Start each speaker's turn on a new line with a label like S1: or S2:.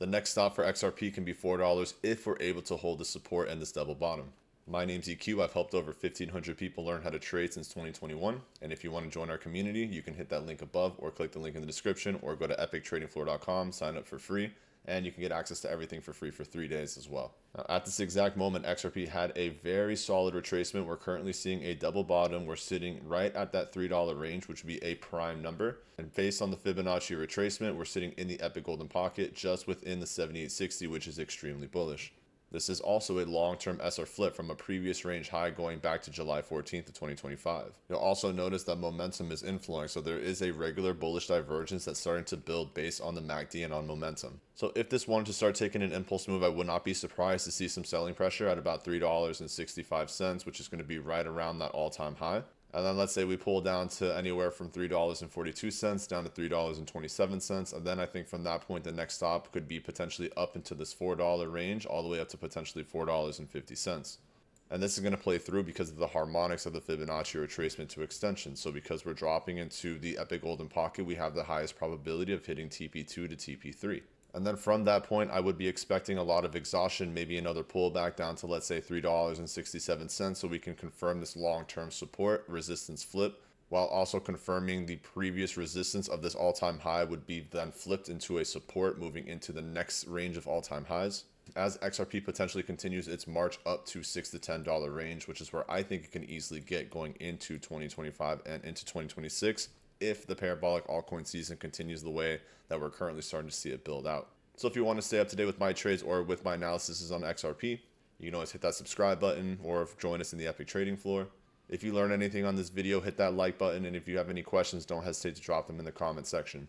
S1: The next stop for XRP can be $4 if we're able to hold the support and this double bottom. My name's EQ. I've helped over 1,500 people learn how to trade since 2021. And if you want to join our community, you can hit that link above or click the link in the description or go to epictradingfloor.com, sign up for free, and you can get access to everything for free for 3 days as well. Now, at this exact moment, XRP had a very solid retracement. We're currently seeing a double bottom. We're sitting right at that $3 range, which would be a prime number. And based on the Fibonacci retracement, we're sitting in the epic golden pocket just within the 7860, which is extremely bullish. This is also a long-term SR flip from a previous range high going back to July 14th of 2025. You'll also notice that momentum is influenced, so there is a regular bullish divergence that's starting to build based on the MACD and on momentum. So if this wanted to start taking an impulse move, I would not be surprised to see some selling pressure at about $3.65, which is going to be right around that all-time high. And then let's say we pull down to anywhere from $3.42 down to $3.27. And then I think from that point, the next stop could be potentially up into this $4 range, all the way up to potentially $4.50. And this is going to play through because of the harmonics of the Fibonacci retracement to extension. So because we're dropping into the epic golden pocket, we have the highest probability of hitting TP2 to TP3. And then from that point, I would be expecting a lot of exhaustion, maybe another pullback down to, let's say, $3.67, so we can confirm this long-term support resistance flip, while also confirming the previous resistance of this all-time high would be then flipped into a support moving into the next range of all-time highs. As XRP potentially continues its march up to $6 to $10 range, which is where I think it can easily get going into 2025 and into 2026. If the parabolic altcoin season continues the way that we're currently starting to see it build out. So if you want to stay up to date with my trades or with my analysis on XRP, you can always hit that subscribe button or join us in the Epic Trading Floor. If you learned anything on this video, hit that like button, and if you have any questions, don't hesitate to drop them in the comment section.